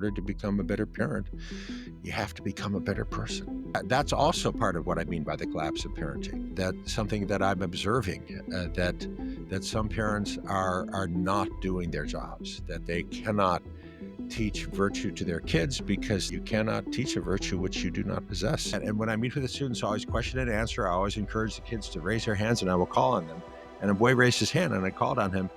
order to become a better parent, you have to become a better person. That's also part of what I mean by the collapse of parenting. That's something that I'm observing, that some parents are not doing their jobs, that they cannot teach virtue to their kids because you cannot teach a virtue which you do not possess. And when I meet with the students, I always question and answer. I always encourage the kids to raise their hands and I will call on them. And a boy raised his hand and I called on him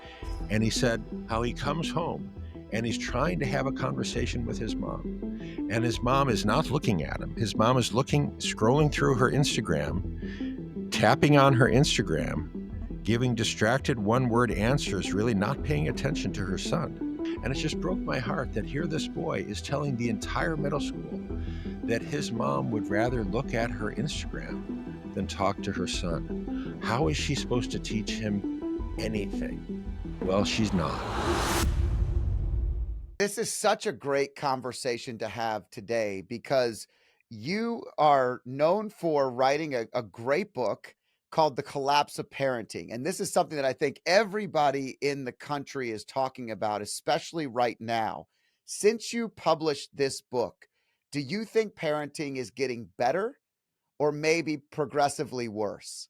and he said how he comes home and he's trying to have a conversation with his mom. And his mom is not looking at him. His mom is scrolling through her Instagram, tapping on her Instagram, giving distracted one-word answers, really not paying attention to her son. And it just broke my heart that here this boy is telling the entire middle school that his mom would rather look at her Instagram than talk to her son. How is she supposed to teach him anything? Well, she's not. This is such a great conversation to have today because you are known for writing a great book called The Collapse of Parenting. And this is something that I think everybody in the country is talking about, especially right now. Since you published this book, do you think parenting is getting better or maybe progressively worse?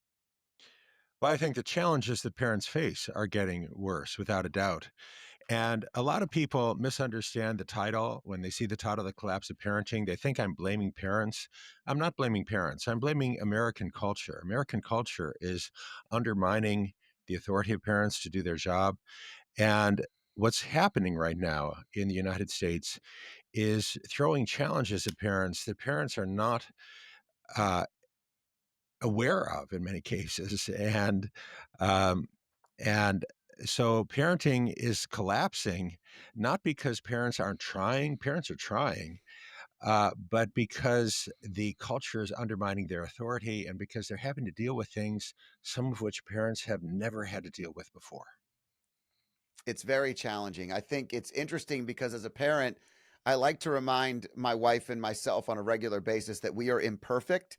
Well, I think the challenges that parents face are getting worse, without a doubt. And a lot of people misunderstand the title when they see the title, The Collapse of Parenting. They think I'm blaming parents. I'm not blaming parents. I'm blaming American culture. American culture is undermining the authority of parents to do their job. And what's happening right now in the United States is throwing challenges at parents that parents are not uh, aware of in many cases. Um, and so parenting is collapsing, not because parents aren't trying, parents are trying, but because the culture is undermining their authority and because they're having to deal with things, some of which parents have never had to deal with before. It's very challenging. I think it's interesting because as a parent, I like to remind my wife and myself on a regular basis that we are imperfect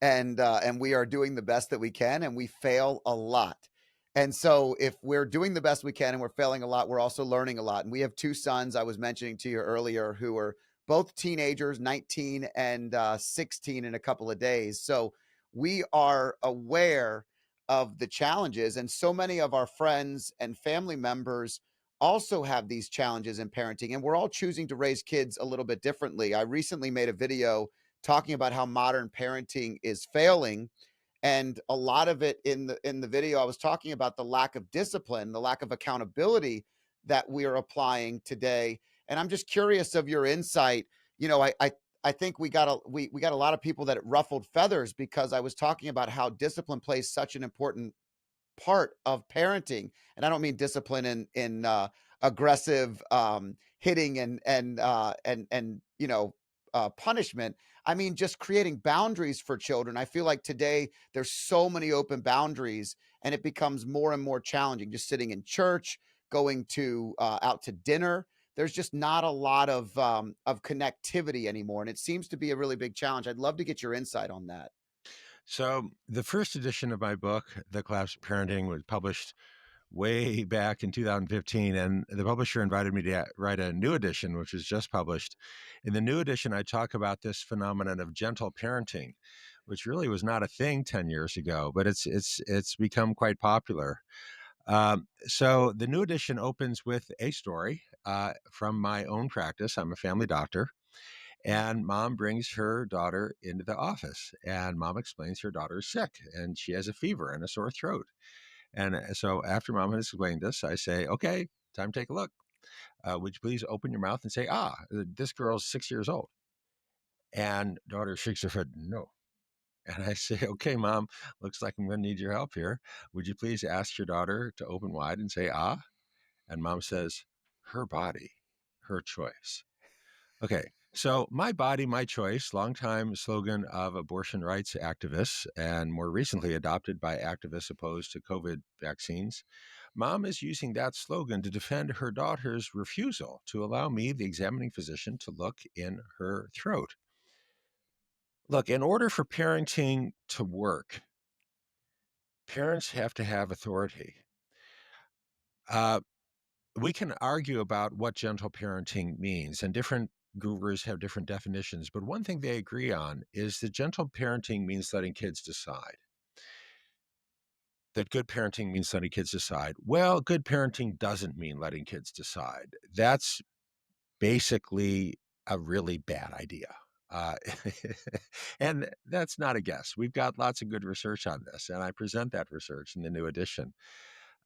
and we are doing the best that we can and we fail a lot. And so if we're doing the best we can and we're failing a lot, we're also learning a lot. And we have two sons I was mentioning to you earlier who are both teenagers, 19 and 16 in a couple of days. So we are aware of the challenges and so many of our friends and family members also have these challenges in parenting and we're all choosing to raise kids a little bit differently. I recently made a video talking about how modern parenting is failing and a lot of it in the video I was talking about the lack of discipline, the lack of accountability that we're applying today. And I'm just curious of your insight. I think we got a lot of people that ruffled feathers because I was talking about how discipline plays such an important part of parenting. And I don't mean discipline in aggressive hitting and punishment. I mean just creating boundaries for children. I feel like today there's so many open boundaries and it becomes more and more challenging just sitting in church, going to out to dinner. There's just not a lot of connectivity anymore and it seems to be a really big challenge. I'd love to get your insight on that. So the first edition of my book, The Collapse of Parenting, was published way back in 2015, and the publisher invited me to write a new edition, which was just published. In the new edition, I talk about this phenomenon of gentle parenting, which really was not a thing 10 years ago, but it's become quite popular. So the new edition opens with a story from my own practice. I'm a family doctor. And mom brings her daughter into the office, and mom explains her daughter is sick and she has a fever and a sore throat. And so after mom has explained this, I say, okay, time to take a look. Would you please open your mouth and say, this girl's 6 years old? And daughter shakes her head, no. And I say, okay, mom, looks like I'm going to need your help here. Would you please ask your daughter to open wide and say, ah? And mom says, her body, her choice. Okay, so my body, my choice, longtime slogan of abortion rights activists, and more recently adopted by activists opposed to COVID vaccines. Mom is using that slogan to defend her daughter's refusal to allow me, the examining physician, to look in her throat. Look, in order for parenting to work, parents have to have authority. Uh, we can argue about what gentle parenting means, and different gurus have different definitions. But one thing they agree on is that gentle parenting means letting kids decide. That good parenting means letting kids decide. Well, good parenting doesn't mean letting kids decide. That's basically a really bad idea. Uh, and that's not a guess. We've got lots of good research on this, and I present that research in the new edition.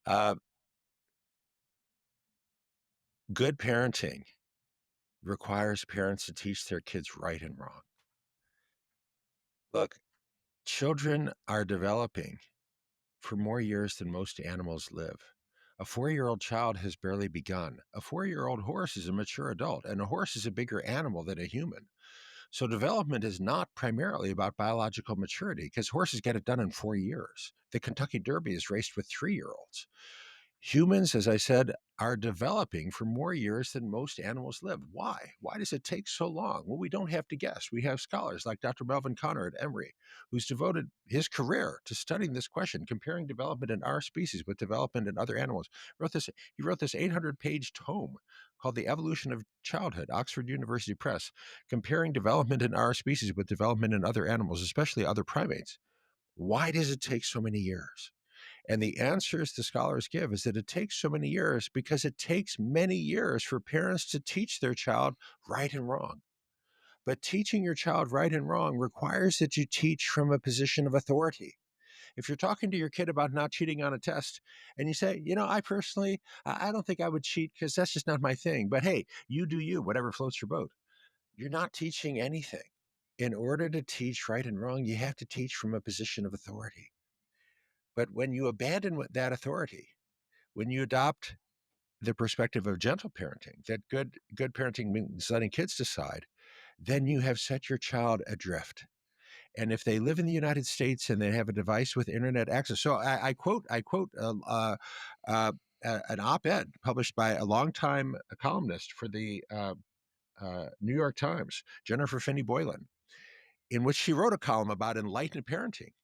Uh, Good parenting requires parents to teach their kids right and wrong. Look, children are developing for more years than most animals live. A 4-year-old child has barely begun. A 4-year-old horse is a mature adult, and a horse is a bigger animal than a human. So development is not primarily about biological maturity because horses get it done in 4 years. The Kentucky Derby is raced with 3-year-olds. Humans, as I said, are developing for more years than most animals live. Why? Why does it take so long? Well, we don't have to guess. We have scholars like Dr. Melvin Konner at Emory, who's devoted his career to studying this question, comparing development in our species with development in other animals. He wrote this 800-page tome called The Evolution of Childhood, Oxford University Press, comparing development in our species with development in other animals, especially other primates. Why does it take so many years? And the answers the scholars give is that it takes so many years because it takes many years for parents to teach their child right and wrong. But teaching your child right and wrong requires that you teach from a position of authority. If you're talking to your kid about not cheating on a test and you say, I personally, I don't think I would cheat because that's just not my thing. But hey, you do you, whatever floats your boat. You're not teaching anything. In order to teach right and wrong, you have to teach from a position of authority. But when you abandon that authority, when you adopt the perspective of gentle parenting, that good parenting means letting kids decide, then you have set your child adrift. And if they live in the United States and they have a device with internet access, so I quote an op-ed published by a longtime columnist for the New York Times, Jennifer Finney Boylan, in which she wrote a column about enlightened parenting,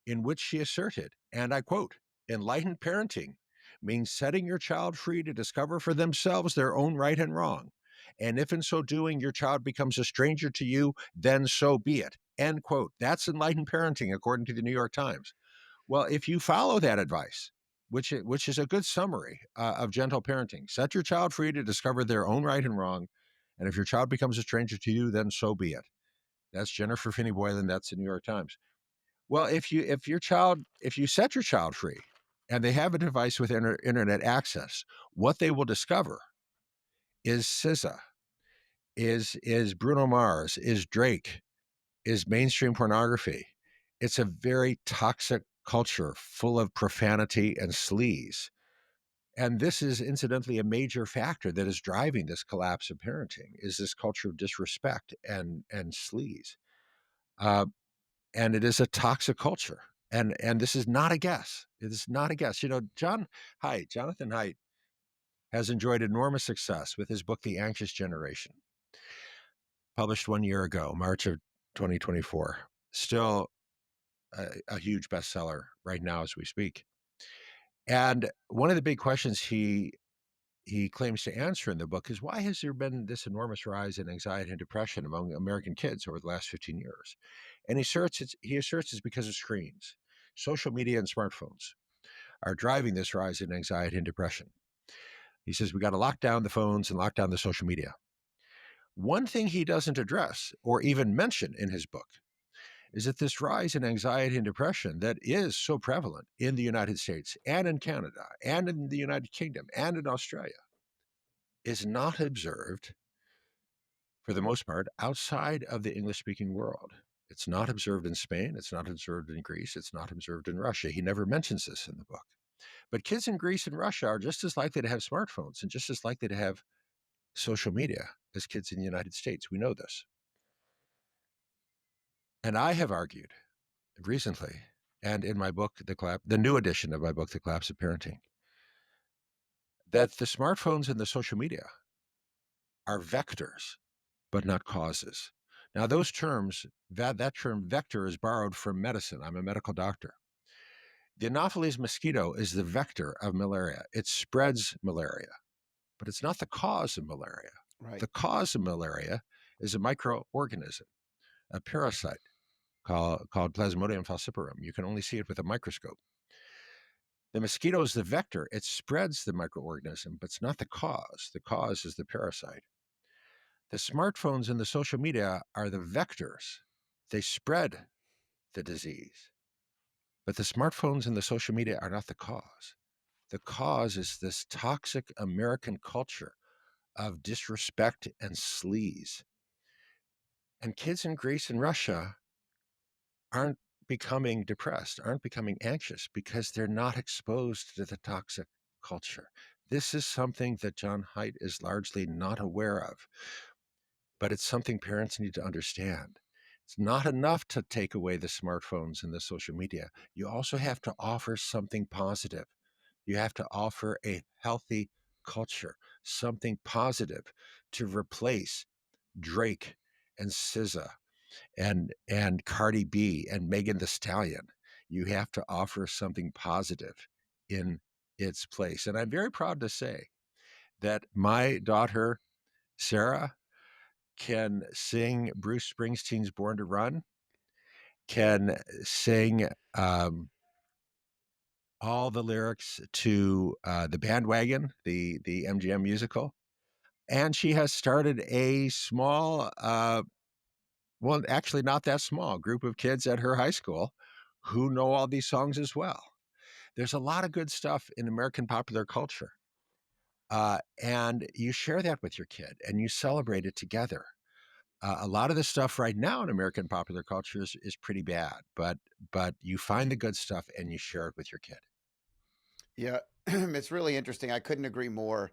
in which she asserted, and I quote, enlightened parenting means setting your child free to discover for themselves their own right and wrong. And if in so doing your child becomes a stranger to you, then so be it. End quote. That's enlightened parenting, according to the New York Times. Well, if you follow that advice, which is a good summary of gentle parenting, set your child free to discover their own right and wrong. And if your child becomes a stranger to you, then so be it. That's Jennifer Finney Boylan. That's the New York Times. Well, if you set your child free and they have a device with internet access, what they will discover is SZA, is Bruno Mars, is Drake, is mainstream pornography. It's a very toxic culture full of profanity and sleaze. And this is incidentally a major factor that is driving this collapse of parenting, is this culture of disrespect and sleaze. Uh, and it is a toxic culture. And this is not a guess. It is not a guess. Jonathan Haidt has enjoyed enormous success with his book, The Anxious Generation, published 1 year ago, March of 2024. Still a huge bestseller right now as we speak. And one of the big questions he claims to answer in the book is, why has there been this enormous rise in anxiety and depression among American kids over the last 15 years? And he asserts it's because of screens. Social media and smartphones are driving this rise in anxiety and depression. He says we got to lock down the phones and lock down the social media. One thing he doesn't address or even mention in his book is that this rise in anxiety and depression that is so prevalent in the United States and in Canada and in the United Kingdom and in Australia is not observed, for the most part, outside of the English speaking world. It's not observed in Spain. It's not observed in Greece. It's not observed in Russia. He never mentions this in the book. But kids in Greece and Russia are just as likely to have smartphones and just as likely to have social media as kids in the United States. We know this. And I have argued recently, and in my book, the new edition of my book, The Collapse of Parenting, that the smartphones and the social media are vectors, but not causes. Now, those terms, that term vector is borrowed from medicine. I'm a medical doctor. The Anopheles mosquito is the vector of malaria. It spreads malaria. but it's not the cause of malaria. Right. The cause of malaria is a microorganism, a parasite called Plasmodium falciparum. You can only see it with a microscope. The mosquito is the vector. It spreads the microorganism, but it's not the cause. The cause is the parasite. The smartphones and the social media are the vectors. They spread the disease. But the smartphones and the social media are not the cause. The cause is this toxic American culture of disrespect and sleaze. And kids in Greece and Russia aren't becoming depressed, aren't becoming anxious because they're not exposed to the toxic culture. This is something that John Haidt is largely not aware of, but it's something parents need to understand. It's not enough to take away the smartphones and the social media. You also have to offer something positive. You have to offer a healthy culture, something positive to replace Drake and SZA and Cardi B and Megan the Stallion. You have to offer something positive in its place. And I'm very proud to say that my daughter, Sarah, can sing Bruce Springsteen's Born to Run, can sing all the lyrics to the Bandwagon, the MGM musical. And she has started a small, well, actually not that small, group of kids at her high school who know all these songs as well. There's a lot of good stuff in American popular culture. And you share that with your kid and you celebrate it together. A lot of the stuff right now in American popular culture is pretty bad, but you find the good stuff and you share it with your kid. Yeah, it's really interesting. I couldn't agree more,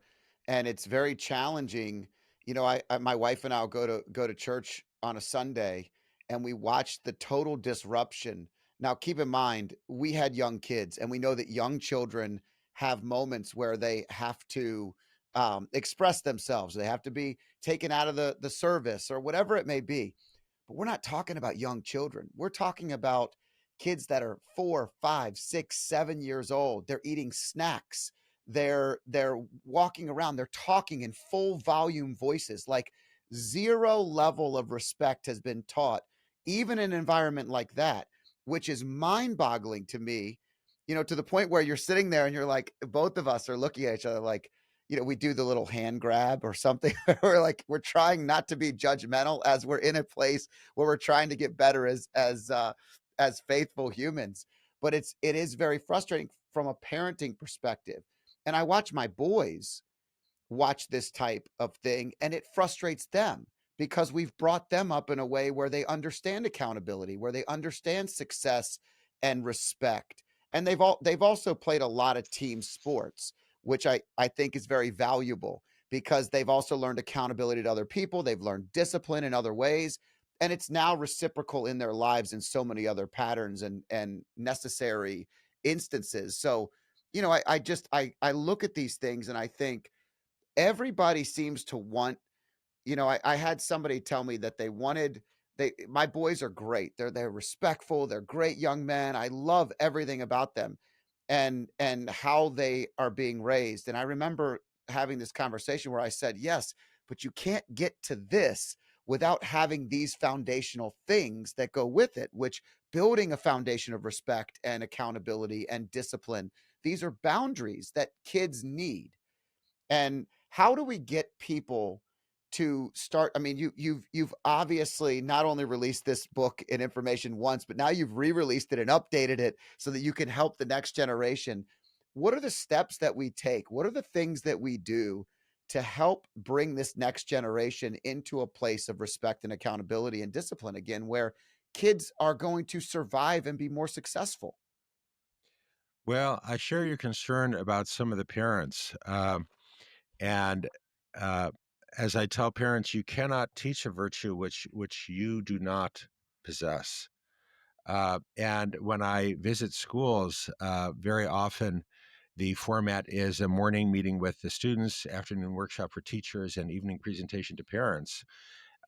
and it's very challenging. My wife and I'll go to church on a Sunday, and we watch the total disruption. Now, keep in mind, we had young kids, and we know that young children have moments where they have to express themselves. They have to be taken out of the service or whatever it may be. But we're not talking about young children. We're talking about kids that are 4, 5, 6, 7 years old. They're eating snacks. They're walking around. They're talking in full volume voices. Like zero level of respect has been taught, even in an environment like that, which is mind boggling to me. To the point where you're sitting there and you're like, both of us are looking at each other like, we do the little hand grab or something. We're like, we're trying not to be judgmental as we're in a place where we're trying to get better as faithful humans. But it is very frustrating from a parenting perspective. And I watch my boys watch this type of thing and it frustrates them because we've brought them up in a way where they understand accountability, where they understand success and respect. And they've also played a lot of team sports, which I think is very valuable because they've also learned accountability to other people, they've learned discipline in other ways, and it's now reciprocal in their lives in so many other patterns and necessary instances. So, I look at these things and I think everybody seems to want. I had somebody tell me that they wanted they my boys are great. They're respectful, they're great young men. I love everything about them and how they are being raised. And I remember having this conversation where I said, "Yes, but you can't get to this without having these foundational things that go with it, which building a foundation of respect and accountability and discipline. These are boundaries that kids need." And how do we get people to start? I mean, you've obviously not only released this book and information once, but now you've re-released it and updated it so that you can help the next generation. What are the steps that we take? What are the things that we do to help bring this next generation into a place of respect and accountability and discipline again, where kids are going to survive and be more successful? Well, I share your concern about some of the parents. And uh, as I tell parents, you cannot teach a virtue which you do not possess. And when I visit schools, very often the format is a morning meeting with the students, afternoon workshop for teachers, and evening presentation to parents.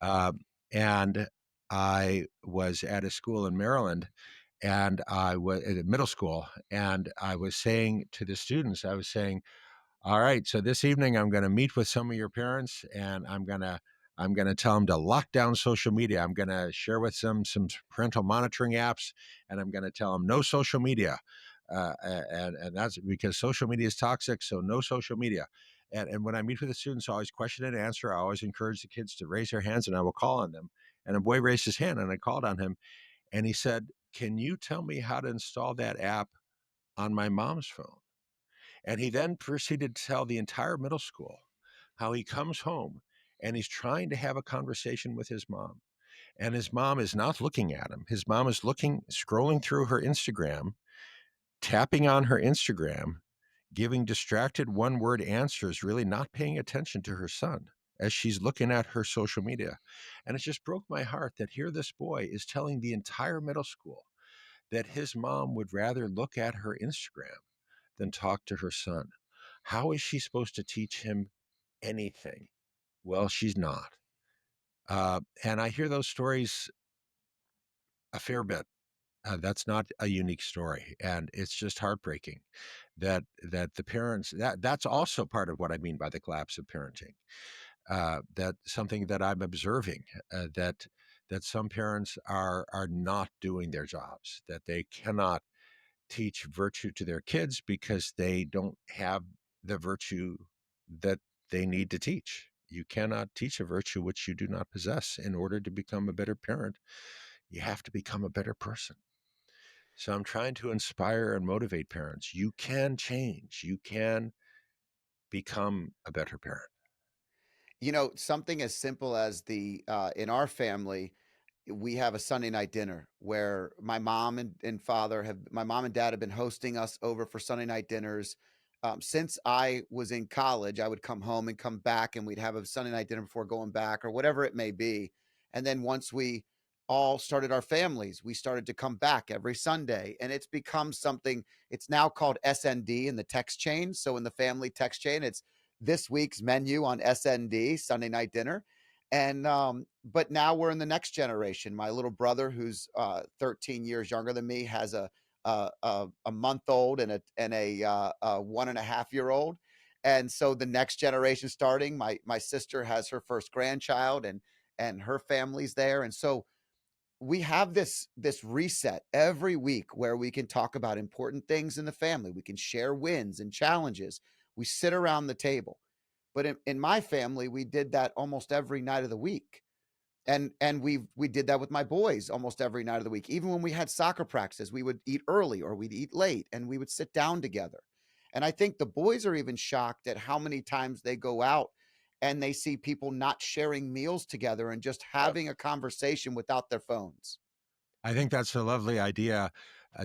Uh, and I was at a school in Maryland, and I was at a middle school, and I was saying to the students, I was saying, All right, so this evening I'm going to meet with some of your parents, and I'm going to tell them to lock down social media. I'm going to share with them some parental monitoring apps, and I'm going to tell them no social media, and that's because social media is toxic. So no social media. And when I meet with the students, I always question and answer. I always encourage the kids to raise their hands, and I will call on them. And a boy raised his hand, and I called on him, and he said, "Can you tell me how to install that app on my mom's phone?" And he then proceeded to tell the entire middle school how he comes home and he's trying to have a conversation with his mom. And his mom is not looking at him. His mom is looking, scrolling through her Instagram, tapping on her Instagram, giving distracted one word answers, really not paying attention to her son as she's looking at her social media. And it just broke my heart that here this boy is telling the entire middle school that his mom would rather look at her Instagram than talk to her son. How is she supposed to teach him anything? Well, she's not. And I hear those stories a fair bit. That's not a unique story, and it's just heartbreaking that the parents that's also part of what I mean by the collapse of parenting. That something that I'm observing that some parents are not doing their jobs, that they cannot teach virtue to their kids because they don't have the virtue that they need to teach. You cannot teach a virtue which you do not possess. In order to become a better parent, you have to become a better person. So I'm trying to inspire and motivate parents. You can change. You can become a better parent. You know, something as simple as the in our family, we have a Sunday night dinner where my mom and dad have been hosting us over for Sunday night dinners. Since I was in college, I would come home and come back, and we'd have a Sunday night dinner before going back or whatever it may be. And then once we all started our families, we started to come back every Sunday, and it's become something. It's now called SND in the text chain. So in the family text chain, it's this week's menu on SND, Sunday night dinner. And but now we're in the next generation. My little brother, who's 13 years younger than me, has a month old and a 1.5 year old. And so the next generation starting, my sister has her first grandchild, and her family's there. And so we have this reset every week where we can talk about important things in the family. We can share wins and challenges. We sit around the table. But in my family, we did that almost every night of the week. And we did that with my boys almost every night of the week. Even when we had soccer practices, we would eat early or we'd eat late, and we would sit down together. And I think the boys are even shocked at how many times they go out and they see people not sharing meals together and just having a conversation without their phones. I think that's a lovely idea.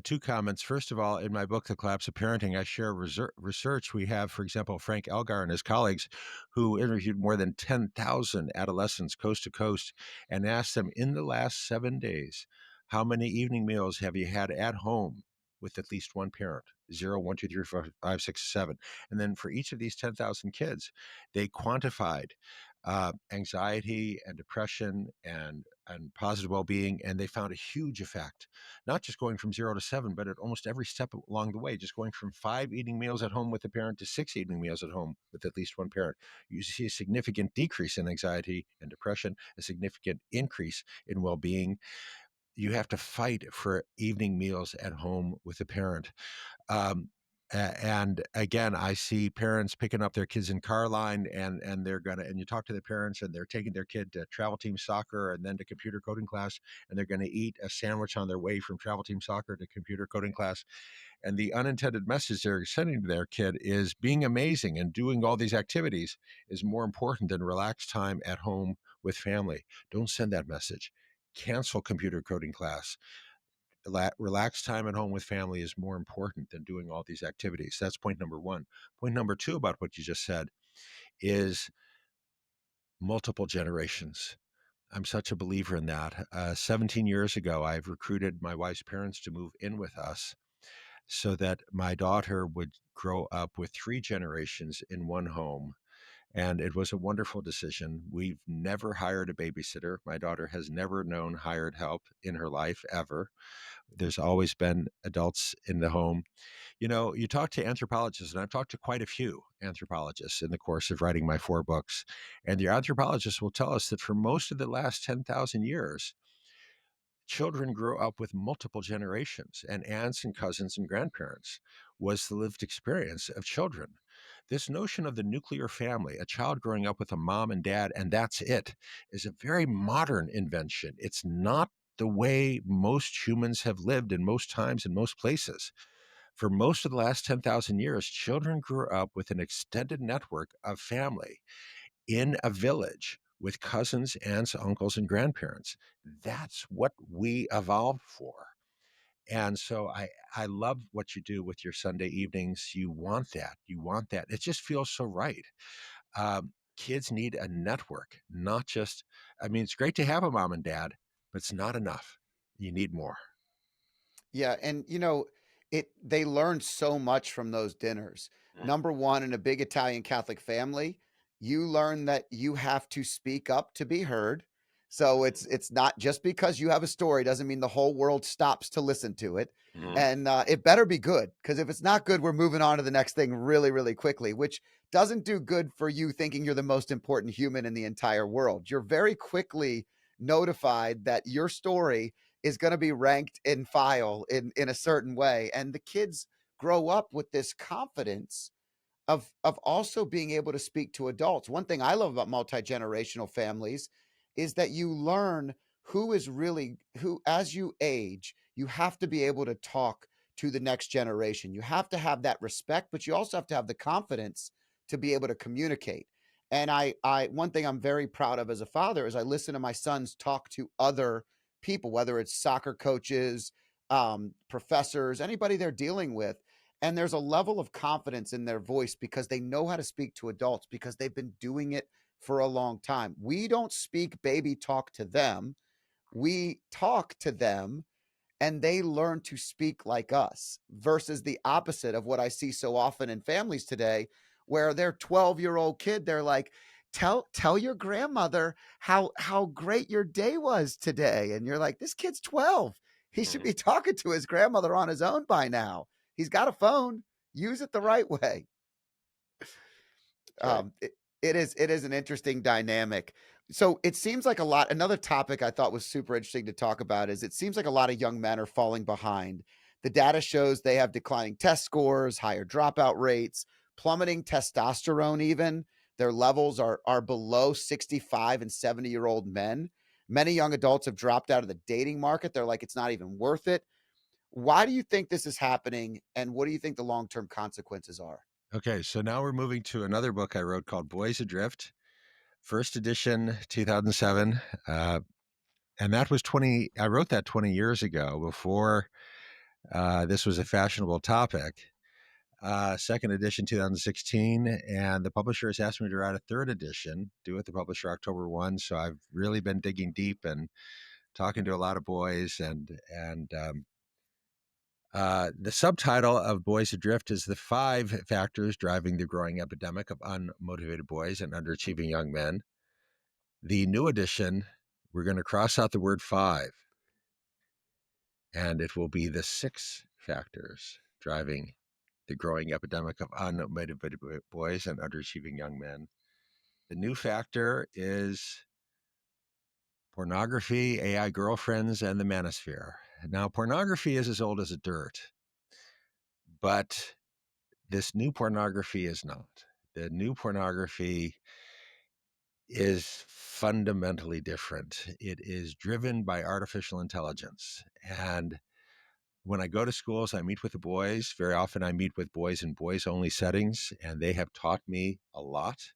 Two comments. First of all, in my book, The Collapse of Parenting, I share research. We have, for example, Frank Elgar and his colleagues who interviewed more than 10,000 adolescents coast to coast and asked them in the last 7 days, how many evening meals have you had at home with at least one parent? Zero, one, two, three, four, five, six, seven. And then for each of these 10,000 kids, they quantified anxiety and depression and positive well-being, and they found a huge effect, not just going from 0 to 7, but at almost every step along the way, just going from 5 eating meals at home with a parent to 6 eating meals at home with at least one parent. You see a significant decrease in anxiety and depression, a significant increase in well-being. You have to fight for evening meals at home with a parent. And again, I see parents picking up their kids in car line, and they're gonna, and you talk to the parents, and they're taking their kid to travel team soccer and then to computer coding class, and they're going to eat a sandwich on their way from travel team soccer to computer coding class. And the unintended message they're sending to their kid is being amazing and doing all these activities is more important than relaxed time at home with family. Don't send that message. Cancel computer coding class. Relaxed time at home with family is more important than doing all these activities. That's point number one. Point number two about what you just said is multiple generations. I'm such a believer in that. 17 years ago, I've recruited my wife's parents to move in with us so that my daughter would grow up with three generations in one home. And it was a wonderful decision. We've never hired a babysitter. My daughter has never known hired help in her life ever. There's always been adults in the home. You know, you talk to anthropologists, and I've talked to quite a few anthropologists in the course of writing my 4 books. And the anthropologists will tell us that for most of the last 10,000 years, children grew up with multiple generations, and aunts and cousins and grandparents was the lived experience of children. This notion of the nuclear family, a child growing up with a mom and dad, and that's it, is a very modern invention. It's not the way most humans have lived in most times in most places. For most of the last 10,000 years, children grew up with an extended network of family in a village with cousins, aunts, uncles, and grandparents. That's what we evolved for. And so I love what you do with your Sunday evenings. You want that. You want that. It just feels so right. Kids need a network, not just, I mean, it's great to have a mom and dad, but it's not enough. You need more. Yeah, and they learn so much from those dinners. Number one, in a big Italian Catholic family, you learn that you have to speak up to be heard. So it's not just because you have a story doesn't mean the whole world stops to listen to it. Mhm. And it better be good, because if it's not good, we're moving on to the next thing really, really quickly, which doesn't do good for you thinking you're the most important human in the entire world. You're very quickly notified that your story is going to be ranked in file in a certain way, and the kids grow up with this confidence of also being able to speak to adults. One thing I love about multi-generational families is that you learn who is really who. As you age, you have to be able to talk to the next generation. You have to have that respect, but you also have to have the confidence to be able to communicate. And I one thing I'm very proud of as a father is I listen to my sons talk to other people, whether it's soccer coaches, professors, anybody they're dealing with, and there's a level of confidence in their voice because they know how to speak to adults because they've been doing it for a long time. We don't speak baby talk to them. We talk to them and they learn to speak like us, versus the opposite of what I see so often in families today, where their 12-year-old kid, they're like, tell your grandmother how great your day was today. And you're like, this kid's 12. He should Mhm. be talking to his grandmother on his own by now. He's got a phone. Use it the right way. That's right. um it, it is an interesting dynamic. So it seems like a lot. Another topic I thought was super interesting to talk about is it seems like a lot of young men are falling behind. The data shows they have declining test scores, higher dropout rates, plummeting testosterone. Even their levels are below 65 and 70-year-old men. Many young adults have dropped out of the dating market. They're like, it's not even worth it. Why do you think this is happening, and what do you think the long-term consequences are? Okay, so now we're moving to another book I wrote called Boys Adrift, first edition, 2007. And that was 20, I wrote that 20 years ago before this was a fashionable topic. Second edition, 2016. And the publisher has asked me to write a third edition, due with the publisher October 1. So I've really been digging deep and talking to a lot of boys. And the subtitle of Boys Adrift is The 5 Factors Driving the Growing Epidemic of Unmotivated Boys and Underachieving Young Men. The new edition, we're going to cross out the word five, and it will be the 6 factors driving the growing epidemic of unmotivated boys and underachieving young men. The new factor is pornography, AI girlfriends, and the manosphere. Now, pornography is as old as the dirt, but this new pornography is not. The new pornography is fundamentally different. It is driven by artificial intelligence. And when I go to schools, I meet with the boys. Very often, I meet with boys in boys only settings, and they have taught me a lot.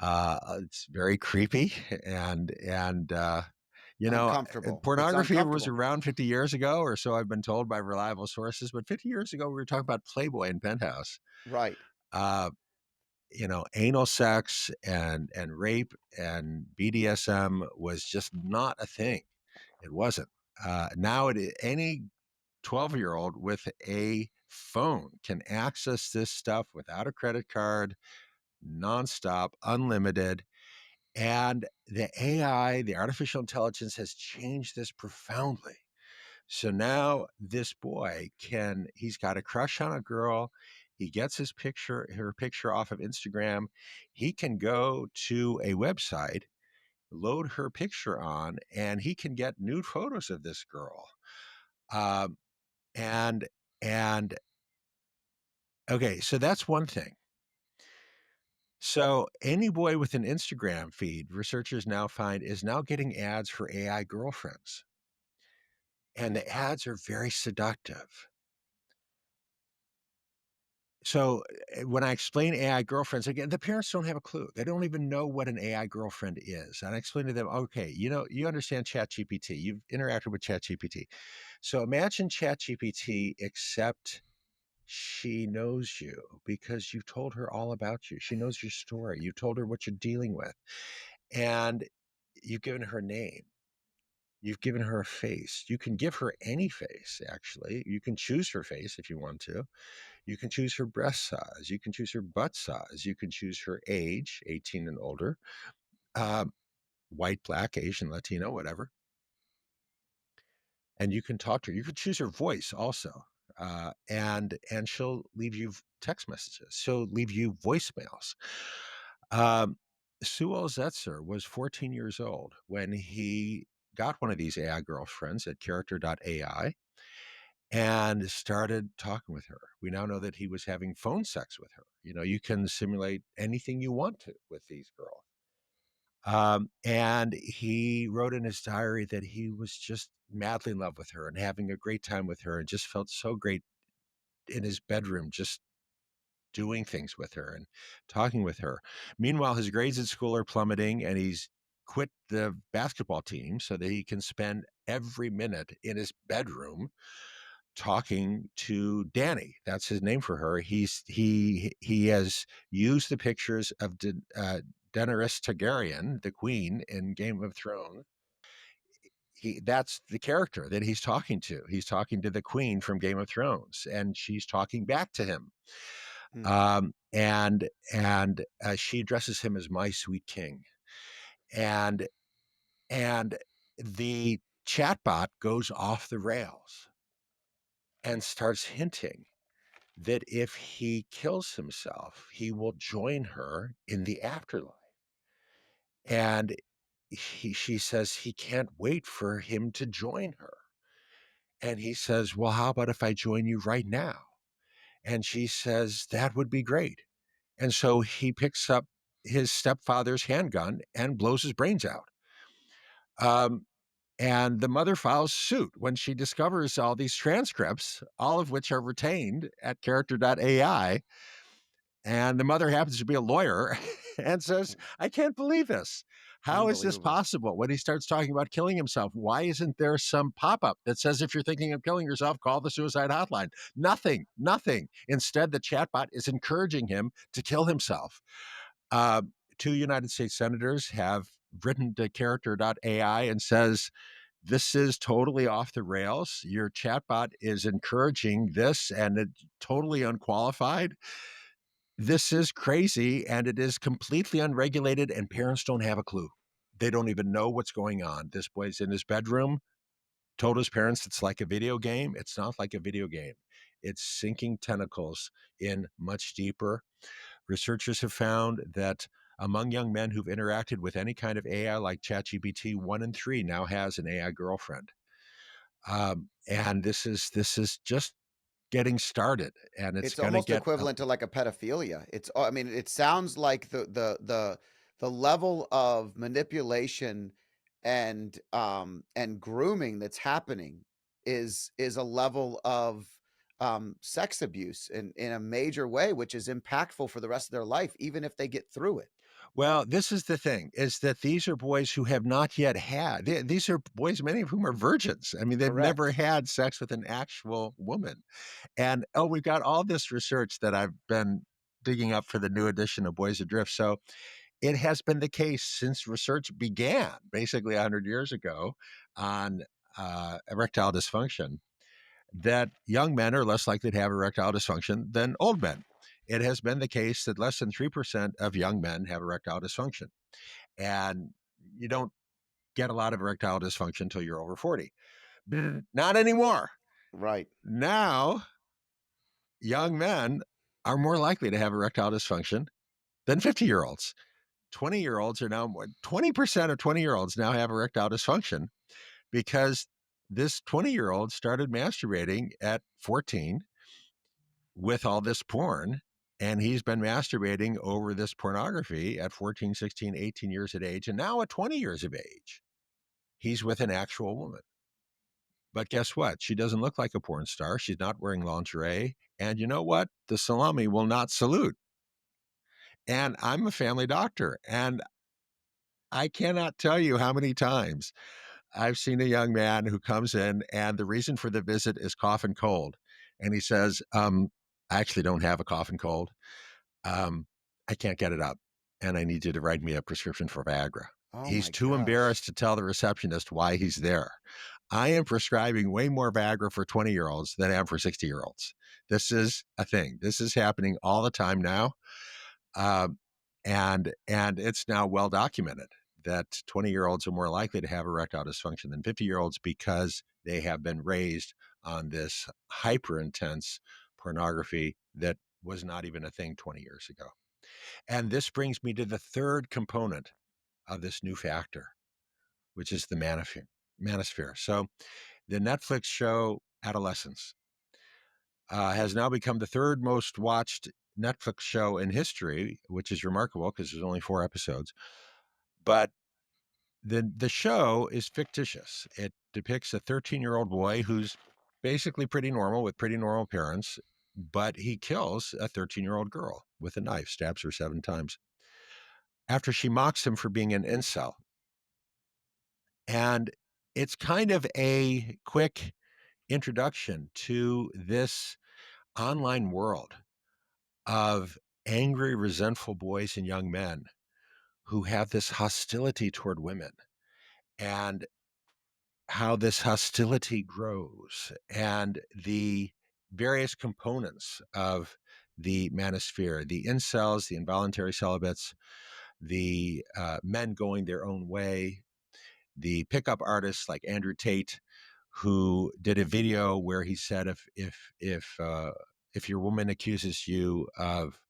It's very creepy, and you know, Uncomfortable. It's pornography was uncomfortable. around 50 years ago, or so I've been told by reliable sources. But 50 years ago, we were talking about Playboy and Penthouse. Right. Uh, Anal sex and rape and BDSM was just not a thing. It wasn't. Now any 12-year-old with a phone can access this stuff without a credit card, nonstop, unlimited. And the AI, the artificial intelligence, has changed this profoundly. So now this boy he's got a crush on a girl. He gets her picture off of Instagram. He can go to a website, load her picture on, and he can get nude photos of this girl. Um, and, and okay, so that's one thing. So any boy with an Instagram feed, researchers now find, is now getting ads for AI girlfriends. And the ads are very seductive. So when I explain AI girlfriends, again, the parents don't have a clue. They don't even know what an AI girlfriend is. And I explain to them, okay, you understand ChatGPT. You've interacted with ChatGPT. So imagine ChatGPT, except she knows you because you've told her all about you. She knows your story. You told her what you're dealing with. And you've given her a name. You've given her a face. You can give her any face, actually. You can choose her face if you want to. You can choose her breast size. You can choose her butt size. You can choose her age, 18 and older, uh, white, black, Asian, Latino, whatever. And you can talk to her. You can choose her voice also. And she'll leave you text messages. She'll leave you voicemails. Um, Sewell Zetzer was 14 years old when he got one of these AI girlfriends at character.ai and started talking with her. We now know that he was having phone sex with her. You can simulate anything you want to with these girls. And he wrote in his diary that he was just madly in love with her and having a great time with her and just felt so great in his bedroom, just doing things with her and talking with her. Meanwhile, his grades at school are plummeting and he's quit the basketball team so that he can spend every minute in his bedroom talking to Danny. That's his name for her. He has used the pictures of Daenerys Targaryen, the queen in Game of Thrones. That's the character that he's talking to. He's talking to the queen from Game of Thrones, and she's talking back to him. Hmm. And she addresses him as my sweet king. And and the chatbot goes off the rails and starts hinting that if he kills himself, he will join her in the afterlife. And she says he can't wait for him to join her. And he says, well, how about if I join you right now? And she says, that would be great. And so he picks up his stepfather's handgun and blows his brains out. Um, and the mother files suit when she discovers all these transcripts, all of which are retained at character.ai. And the mother happens to be a lawyer and says, I can't believe this. How is this Unbelievable. possible? When he starts talking about killing himself, why isn't there some pop up that says, if you're thinking of killing yourself, call the suicide hotline? Nothing, nothing. Instead, the chatbot is encouraging him to kill himself. Uh, Two United States senators have written to character.ai and says, this is totally off the rails. Your chatbot is encouraging this and it's totally unqualified. This is crazy and it is completely unregulated, and parents don't have a clue. They don't even know what's going on. This boy's in his bedroom, told his parents it's like a video game. It's not like a video game, it's sinking tentacles in much deeper. Researchers have found that among young men who've interacted with any kind of AI like ChatGPT, 1 in 3 now has an AI girlfriend. And this is just getting started, and it's It's going to almost get equivalent to like a pedophilia. I mean, it sounds like the level of manipulation and grooming that's happening is a level of sex abuse in a major way, which is impactful for the rest of their life, even if they get through it. Well, this is the thing, is that these are boys who have not yet these are boys, many of whom are virgins. I mean, they've never Correct. had sex with an actual woman. And oh, we've got all this research that I've been digging up for the new edition of Boys Adrift. So it has been the case since research began, basically 100 years ago, on erectile dysfunction, that young men are less likely to have erectile dysfunction than old men. it has been the case that less than 3% of young men have erectile dysfunction. And you don't get a lot of erectile dysfunction until you're over 40. Not anymore. Right. Now, young men are more likely to have erectile dysfunction than 50-year-olds. 20-year-olds are now more, 20% of 20-year-olds now have erectile dysfunction because this 20-year-old started masturbating at 14 with all this porn. And he's been masturbating over this pornography at 14, 16, 18 years of age. And now at 20 years of age, he's with an actual woman. But guess what? She doesn't look like a porn star. She's not wearing lingerie. And you know what? The salami will not salute. And I'm a family doctor. And I cannot tell you how many times I've seen a young man who comes in and the reason for the visit is cough and cold. And he says, I actually don't have a cough and cold. Um, I can't get it up. And I need you to write me a prescription for Viagra. Oh He's my too gosh. embarrassed to tell the receptionist why he's there. I am prescribing way more Viagra for 20-year-olds than I am for 60-year-olds. This is a thing. This is happening all the time now. Um, and it's now well documented that 20-year-olds are more likely to have erectile dysfunction than 50-year-olds because they have been raised on this hyper intense pornography that was not even a thing 20 years ago. And this brings me to the third component of this new factor, which is the manosphere. So the Netflix show Adolescence has now become the third most watched Netflix show in history, which is remarkable because there's only 4 episodes. But the show is fictitious. It depicts a 13-year-old boy who's basically pretty normal with pretty normal parents, but he kills a 13-year-old girl with a knife, stabs her 7 times after she mocks him for being an incel. And it's kind of a quick introduction to this online world of angry, resentful boys and young men who have this hostility toward women and how this hostility grows and the various components of the manosphere, the incels, the involuntary celibates, the men going their own way, the pickup artists like Andrew Tate, who did a video where he said if your woman accuses you of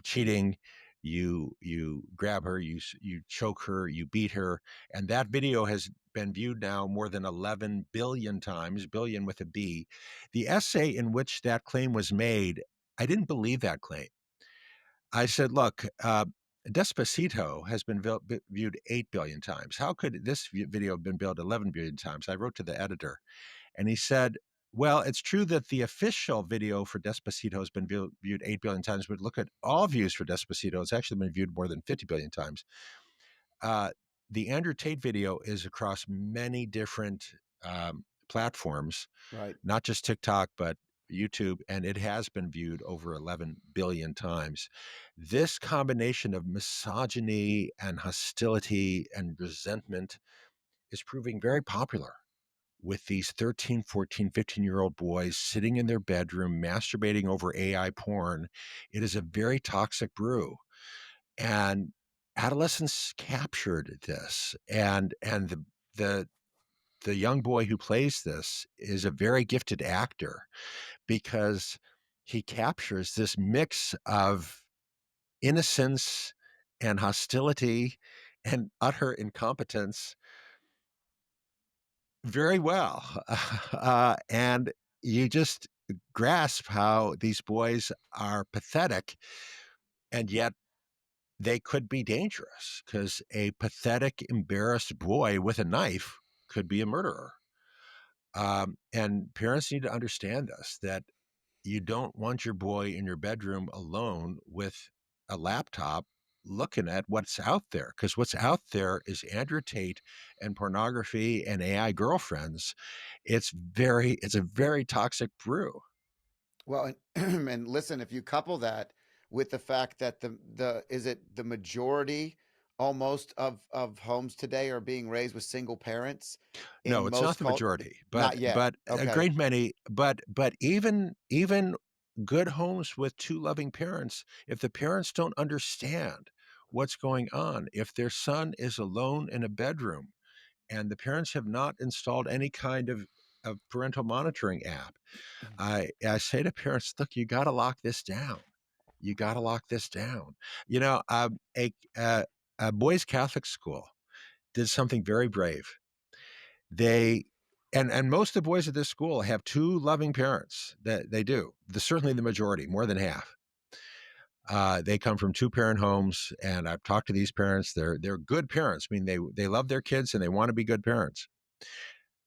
cheating, you grab her, you choke her, you beat her, and that video has been viewed now more than 11 billion times, billion with a B. The essay in which that claim was made, I didn't believe that claim. I said, look, Despacito has been viewed 8 billion times. How could this video have been viewed 11 billion times? I wrote to the editor and he said, well, it's true that the official video for Despacito has been viewed 8 billion times, but look at all views for Despacito. It's actually been viewed more than 50 billion times. Uh, the Andrew Tate video is across many different platforms, Right. not just TikTok, but YouTube, and it has been viewed over 11 billion times. This combination of misogyny and hostility and resentment is proving very popular with these 13, 14, 15-year-old boys sitting in their bedroom masturbating over AI porn. It is a very toxic brew. And adolescents captured this. And the the young boy who plays this is a very gifted actor because he captures this mix of innocence and hostility and utter incompetence very well. And you just grasp how these boys are pathetic and yet they could be dangerous because a pathetic, embarrassed boy with a knife could be a murderer. And parents need to understand this that you don't want your boy in your bedroom alone with a laptop looking at what's out there because what's out there is Andrew Tate and pornography and AI girlfriends. It's a very toxic brew. Well, and, and listen, if you couple that with the fact that the is it the majority almost of homes today are being raised with single parents No, in it's not most the cult majority, not yet. but a Okay. great many. But even good homes with two loving parents, if the parents don't understand what's going on, if their son is alone in a bedroom and the parents have not installed any kind of parental monitoring app, I say to parents, look, you got to lock this down. You got to lock this down. You know, a boys' Catholic school did something very brave. They and most of the boys at this school have two loving parents. That they do. Certainly the majority, more than half. They come from two-parent homes, and I've talked to these parents. They're good parents. I mean, they love their kids and they want to be good parents.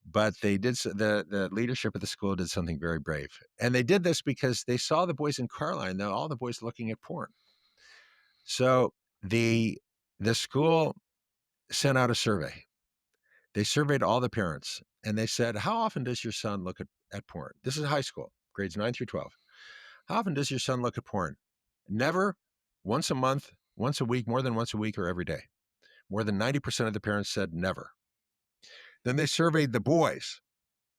But they did the leadership of the school did something very brave, and they did this because they saw the boys in Carline. Now all the boys looking at porn. So the the school sent out a survey. They surveyed all the parents, and they said, "How often does your son look at porn?" This is high school, grades 9 through 12. "How often does your son look at porn?" Never, once a month, once a week, more than once a week, or every day. More than 90% of the parents said never. Then they surveyed the boys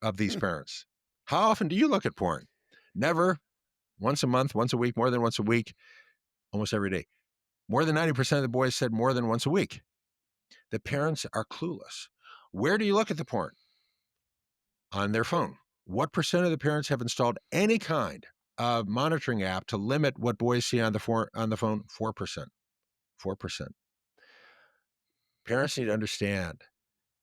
of these parents. "How often do you look at porn?" Never, once a month, once a week, more than once a week, almost every day. More than 90% of the boys said more than once a week. The parents are clueless. Where do you look at the porn? On their phone. What percent of the parents have installed any kind of monitoring app to limit what boys see on the phone? 4%. 4%. Parents need to understand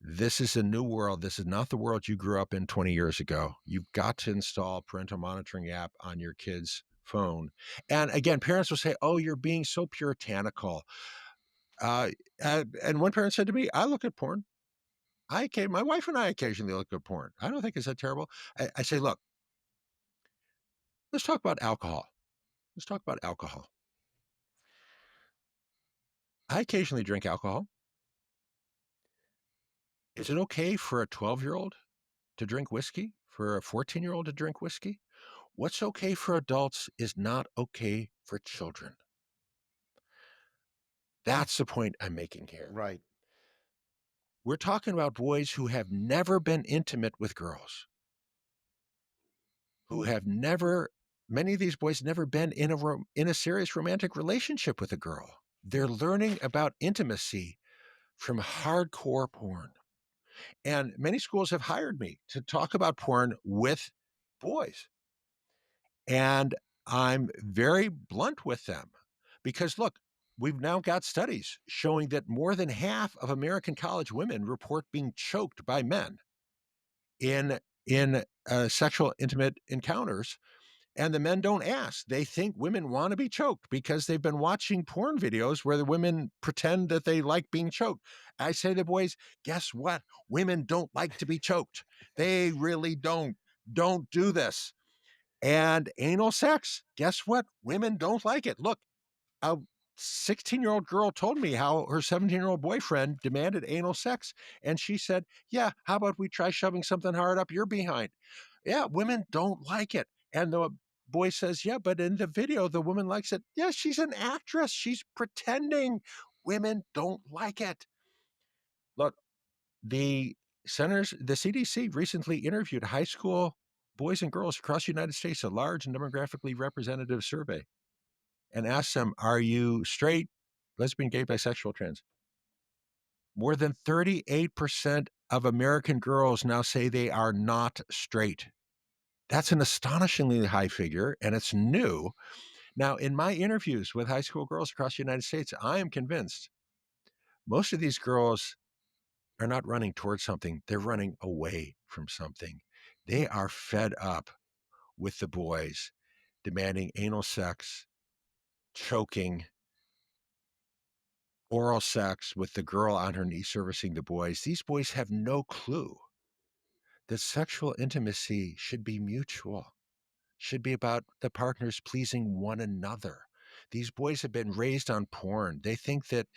this is a new world. This is not the world you grew up in 20 years ago. You've got to install parental monitoring app on your kid's phone. And again, parents will say, "Oh, you're being so puritanical." Uh, and one parent said to me, "I look at porn. My wife and I occasionally look at porn. I don't think it's that terrible." I say, "Look, let's talk about alcohol. Let's talk about alcohol. I occasionally drink alcohol. Is it okay for a 12-year-old to drink whiskey? For a 14-year-old to drink whiskey? What's okay for adults is not okay for children." That's the point I'm making here. Right. We're talking about boys who have never been intimate with girls, who have never, many of these boys never been in a serious romantic relationship with a girl. They're learning about intimacy from hardcore porn. And many schools have hired me to talk about porn with boys. And I'm very blunt with them because look, we've now got studies showing that more than half of American college women report being choked by men in sexual intimate encounters, and the men don't ask. They think women want to be choked because they've been watching porn videos where the women pretend that they like being choked. I say to the boys, guess what? Women don't like to be choked. They really don't. Don't do this. And anal sex, guess what? Women don't like it. Look, a 16-year-old girl told me how her 17-year-old boyfriend demanded anal sex. And she said, "Yeah, how about we try shoving something hard up your behind?" Yeah, women don't like it. And the boy says, "Yeah, but in the video, the woman likes it." Yeah, she's an actress. She's pretending. Women don't like it. Look, the the CDC recently interviewed high school boys and girls across the United States, a large and demographically representative survey, and asked them, "Are you straight, lesbian, gay, bisexual, trans?" More than 38% of American girls now say they are not straight. That's an astonishingly high figure, and it's new. Now, in my interviews with high school girls across the United States, I am convinced most of these girls are not running towards something, they're running away from something. They are fed up with the boys demanding anal sex, choking, oral sex with the girl on her knee servicing the boys. These boys have no clue that sexual intimacy should be mutual, should be about the partners pleasing one another. These boys have been raised on porn. They think that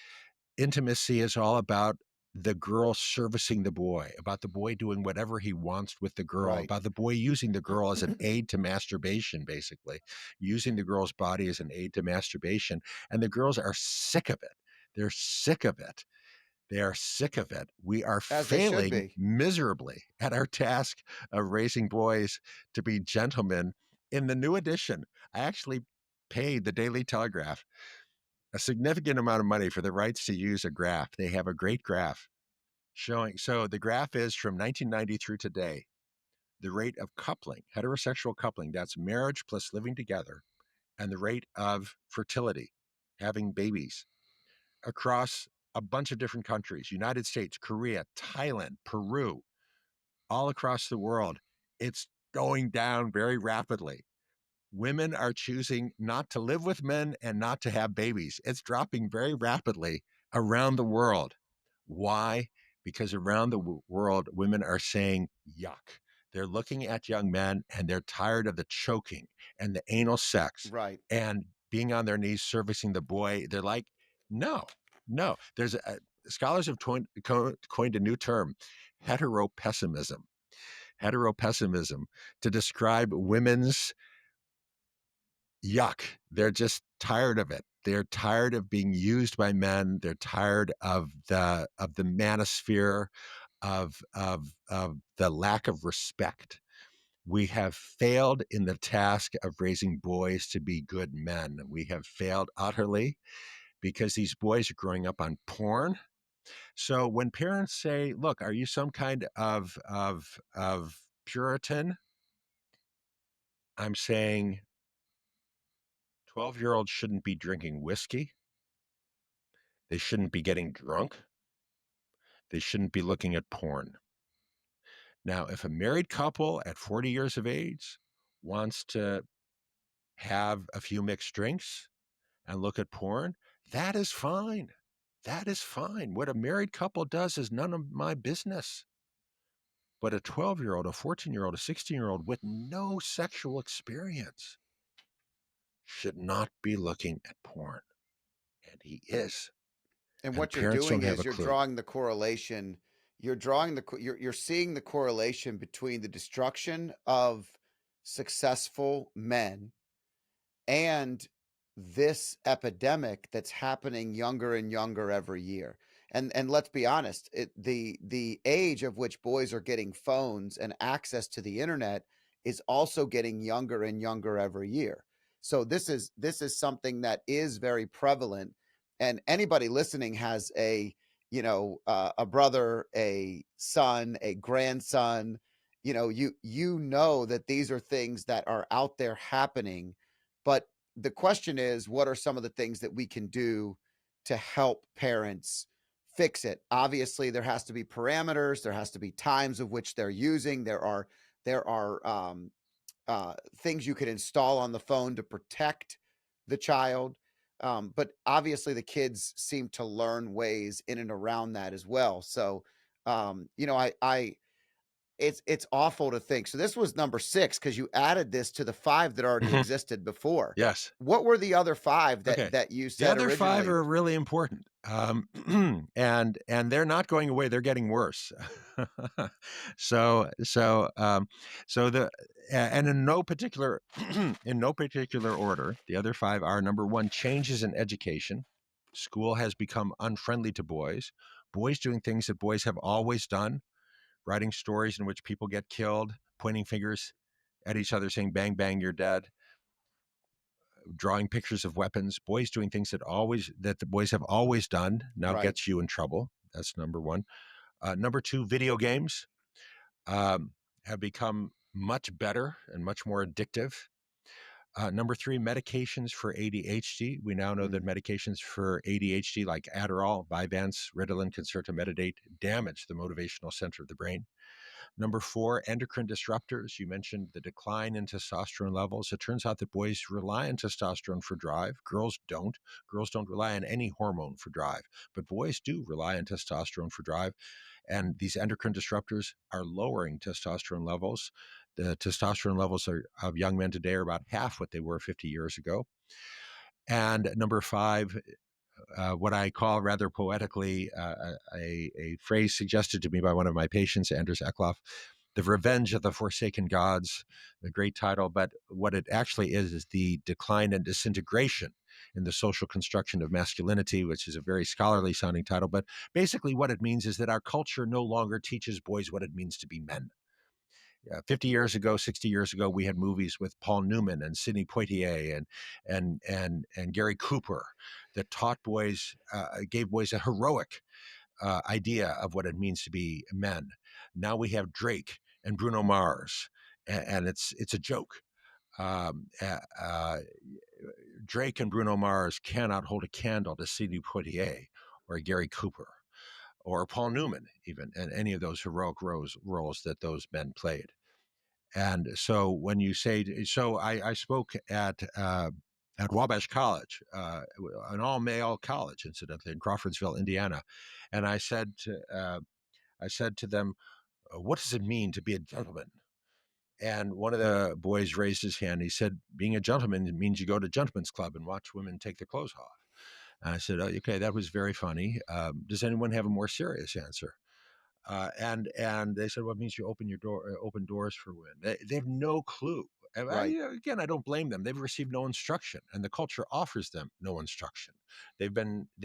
intimacy is all about the girl servicing the boy, about the boy doing whatever he wants with the girl, Right. about the boy using the girl as an aid to masturbation, basically, using the girl's body as an aid to masturbation. And the girls are sick of it. They're sick of it. They are sick of it. We are As they should failing be. miserably at our task of raising boys to be gentlemen in the new edition, I actually paid the Daily Telegraph a significant amount of money for the rights to use a graph. They have a great graph showing. So the graph is from 1990 through today. The rate of coupling, heterosexual coupling, that's marriage plus living together, and the rate of fertility, having babies across a bunch of different countries, United States, Korea, Thailand, Peru, all across the world. It's going down very rapidly. Women are choosing not to live with men and not to have babies. It's dropping very rapidly around the world. Why? Because around the world, women are saying, yuck. They're looking at young men and they're tired of the choking and the anal sex Right. and being on their knees servicing the boy. They're like, no, no. Scholars have coined a new term, heteropessimism. Heteropessimism to describe women's yuck. They're just tired of it. They're tired of being used by men. They're tired of the manosphere, of the lack of respect. We have failed in the task of raising boys to be good men. We have failed utterly because these boys are growing up on porn. So when parents say, "Look, are you some kind of Puritan?" I'm saying 12-year-olds shouldn't be drinking whiskey. They shouldn't be getting drunk. They shouldn't be looking at porn. Now, if a married couple at 40 years of age wants to have a few mixed drinks and look at porn, that is fine. That is fine. What a married couple does is none of my business. But a 12-year-old, a 14-year-old, a 16-year-old with no sexual experience should not be looking at porn. And he is. And And what you're parents don't doing have is a you're clue. drawing the correlation. You're seeing the correlation between the destruction of successful men and this epidemic that's happening younger and younger every year. And let's be honest, the age of which boys are getting phones and access to the internet is also getting younger and younger every year. So this is something that is very prevalent, and anybody listening has a brother, a son, a grandson. You know that these are things that are out there happening, but the question is, what are some of the things that we can do to help parents fix it? Obviously, there has to be parameters. There has to be times of which they're using. There are things you could install on the phone to protect the child. But obviously, the kids seem to learn ways in and around that as well. So, I it's awful to think. So this was number 6 because you added this to the 5 that already Mhm. existed before. Yes. What were the other 5 that Okay. you The said other 5 originally? are really important. And they're not going away, they're getting worse. So so, so the and in no particular in no particular order, the other 5 are: number 1, changes in education. School has become unfriendly to boys. Boys doing things that boys have always done, writing stories in which people get killed, pointing fingers at each other saying, "Bang, bang, you're dead," drawing pictures of weapons, boys doing things that the boys have always done now Right. gets you in trouble. That's number 1. Number 2, video games um, have become much better and much more addictive. Number 3, medications for ADHD. We now know that Mm, medications for ADHD like Adderall, Vyvanse, Ritalin, Concerta, Metadate damage the motivational center of the brain. Number 4, endocrine disruptors. You mentioned the decline in testosterone levels. It turns out that boys rely on testosterone for drive. Girls don't. Girls don't rely on any hormone for drive, but boys do rely on testosterone for drive. And these endocrine disruptors are lowering testosterone levels. The testosterone levels of young men today are about half what they were 50 years ago. And number 5, what I call rather poetically a phrase suggested to me by one of my patients, Anders Eckloff, "The Revenge of the Forsaken Gods," a great title, but what it actually is the decline and disintegration in the social construction of masculinity, which is a very scholarly sounding title. But basically, what it means is that our culture no longer teaches boys what it means to be men. 50 years ago, 60 years ago, we had movies with Paul Newman and Sidney Poitier and Gary Cooper that taught boys, gave boys a heroic idea of what it means to be men. Now we have Drake and Bruno Mars, and it's a joke. Um, uh, uh, Drake and Bruno Mars cannot hold a candle to Sidney Poitier or Gary Cooper or Paul Newman, even, and any of those heroic roles that those men played. And so when you say, so I spoke at Wabash College, an all male college, incidentally, in Crawfordsville, Indiana, and I said to them, "What does it mean to be a gentleman?" And one of the boys raised his hand. He said, "Being a gentleman means you go to gentlemen's club and watch women take their clothes off." And I said, "Oh, okay, that was very funny. Does anyone have a more serious answer?" And they said, "Well, it means you open doors for women." They have no clue. And Right. again, I don't blame them. They've received no instruction, and the culture offers them no instruction. They've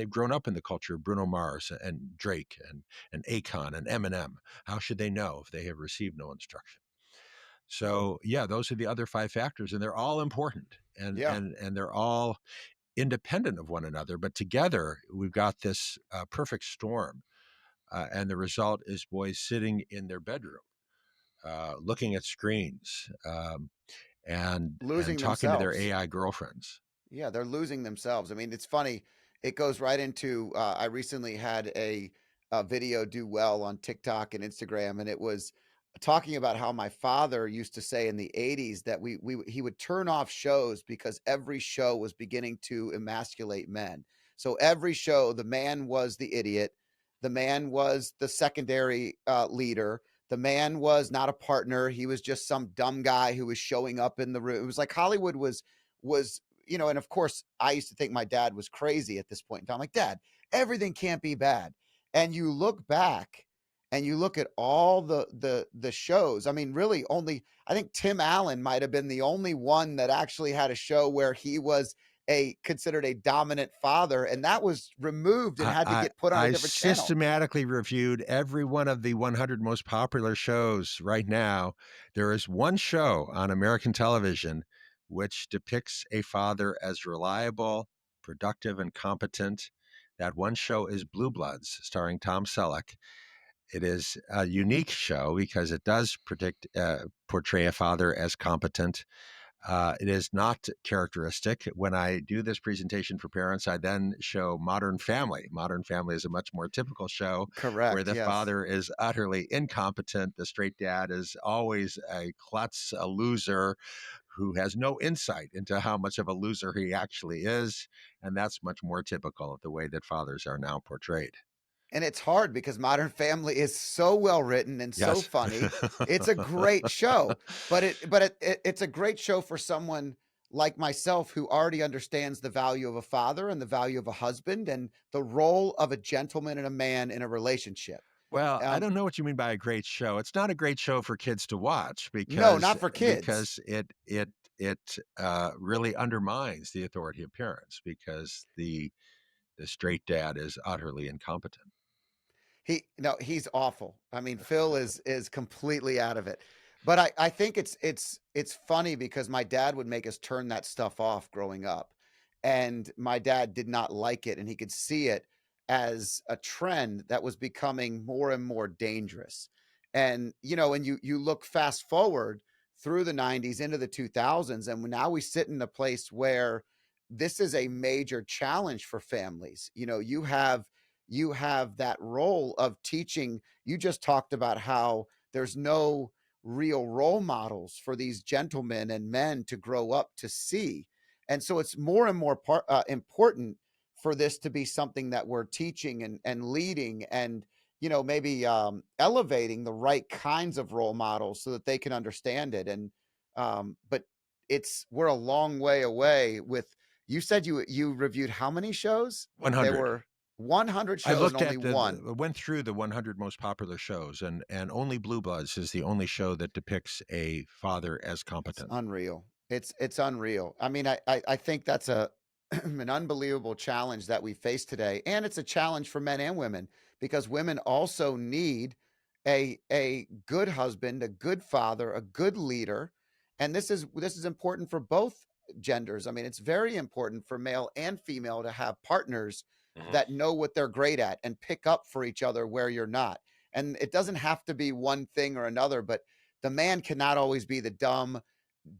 grown up in the culture of Bruno Mars and Drake and Akon and Eminem. How should they know if they have received no instruction? So yeah, those are the other five factors, and they're all important, and Yeah. they're all independent of one another, but together we've got this perfect storm. And the result is boys sitting in their bedroom, looking at screens, and Losing talking to their themselves. AI girlfriends. Yeah, they're losing themselves. I mean, it's funny. It goes right into. I recently had a video do well on TikTok and Instagram, and it was talking about how my father used to say in the '80s that we he would turn off shows because every show was beginning to emasculate men. So every show, the man was the idiot, the man was the secondary leader. The man was not a partner. He was just some dumb guy who was showing up in the room. It was like Hollywood was and of course, I used to think my dad was crazy at this point in time. Like, Dad, everything can't be bad. And you look back and you look at all the shows. I mean, really only I think Tim Allen might have been the only one that actually had a show where he was a considered a dominant father, and that was removed and I, had to I get put on a I different channel. systematically reviewed every one of the 100 most popular shows right now. There is one show on American television which depicts a father as reliable, productive, and competent. That one show is Blue Bloods, starring Tom Selleck. It is a unique show because it does portray a father as competent. It is not characteristic. When I do this presentation for parents, I then show Modern Family. Modern Family is a much more typical show where Correct. the Yes. father is utterly incompetent. The straight dad is always a klutz, a loser who has no insight into how much of a loser he actually is. And that's much more typical of the way that fathers are now portrayed. And it's hard because Modern Family is so well written and so Yes. funny. It's a great show, but it's a great show for someone like myself who already understands the value of a father and the value of a husband and the role of a gentleman and a man in a relationship. Well, I Um, don't know what you mean by a great show. It's not a great show for kids to watch no, because not for kids. it really undermines the authority of parents because the straight dad is utterly incompetent. He no, he's awful. I mean, Phil is completely out of it. But I think it's funny because my dad would make us turn that stuff off growing up. And my dad did not like it and he could see it as a trend that was becoming more and more dangerous. And and you look fast forward through the 90s into the 2000s and now we sit in a place where this is a major challenge for families. You have that role of teaching. You just talked about how there's no real role models for these gentlemen and men to grow up to see. And so it's more and more important for this to be something that we're teaching and leading and maybe elevating the right kinds of role models so that they can understand it. And but we're a long way away with. You said you reviewed how many shows? There 100. were 100 I shows and looked only at one. went through the 100 most popular shows, and only Blue Bloods is the only show that depicts a father as It's competent. unreal. It's unreal. I mean, I think that's a an unbelievable challenge that we face today, and it's a challenge for men and women because women also need a good husband, a good father, a good leader, and this is important for both genders. I mean, it's very important for male and female to have partners Mhm. that know what they're great at and pick up for each other where you're not. And it doesn't have to be one thing or another, but the man cannot always be the dumb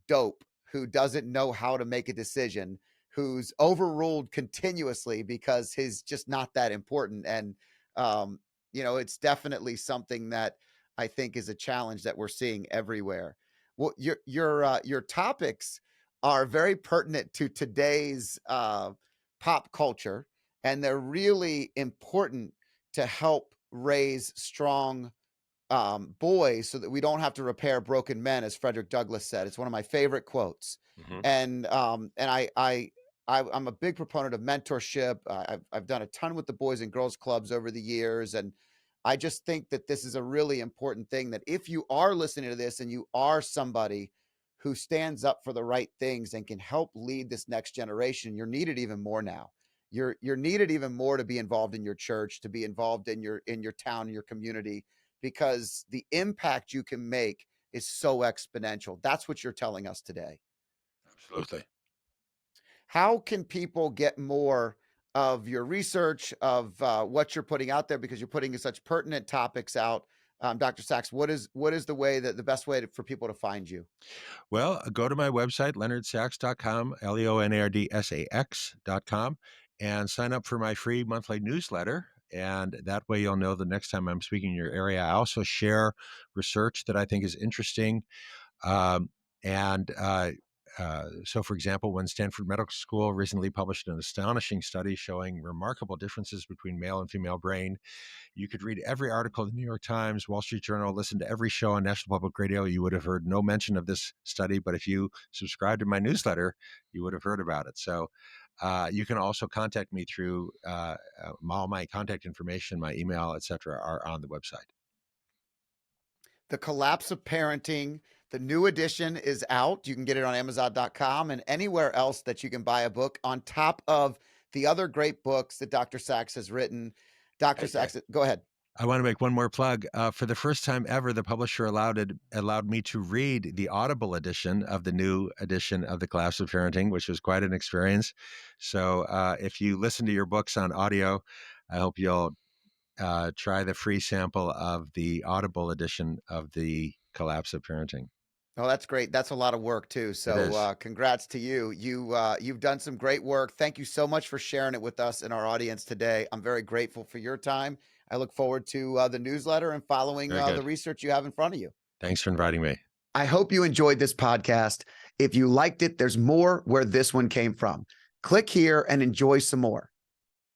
dope who doesn't know how to make a decision, who's overruled continuously because he's just not that important. And um, it's definitely something that I think is a challenge that we're seeing everywhere. Well, your topics are very pertinent to today's pop culture, and they're really important to help raise strong boys so that we don't have to repair broken men, as Frederick Douglass said. It's one of my favorite quotes. Mhm. And I'm a big proponent of mentorship. I've done a ton with the Boys and Girls Clubs over the years, and I just think that this is a really important thing. That if you are listening to this and you are somebody who stands up for the right things and can help lead this next generation, you're needed even more now. You're needed even more to be involved in your church, to be involved in your town, your community, because the impact you can make is so exponential. That's what you're telling us today. Absolutely. How can people get more of your research, of what you're putting out there, because you're putting such pertinent topics out? Dr. Sachs, what is the way that the best way for people to find you? Well, go to my website, leonardsachs.com, leonardsax.com, and sign up for my free monthly newsletter. And that way you'll know the next time I'm speaking in your area. I also share research that I think is interesting. Um, and so, for example, when Stanford Medical School recently published an astonishing study showing remarkable differences between male and female brain, you could read every article in the New York Times, Wall Street Journal, listen to every show on National Public Radio. You would have heard no mention of this study, but if you subscribe to my newsletter, you would have heard about it. So you can also contact me through all my contact information, my email, etc., are on the website. The Collapse of Parenting. The new edition is out. You can get it on Amazon.com and anywhere else that you can buy a book, on top of the other great books that Dr. Sachs has written. Dr. I, Sachs, go ahead. I want to make one more plug. For the first time ever, the publisher allowed me to read the Audible edition of the new edition of the Collapse of Parenting, which was quite an experience. So, if you listen to your books on audio, I hope you'll try the free sample of the Audible edition of the Collapse of Parenting. Oh, that's great. That's a lot of work too. It So, is congrats to you. You've done some great work. Thank you so much for sharing it with us and our audience today. I'm very grateful for your time. I look forward to the newsletter and following very the good. research you have in front of you. Thanks for inviting me. I hope you enjoyed this podcast. If you liked it, there's more where this one came from. Click here and enjoy some more.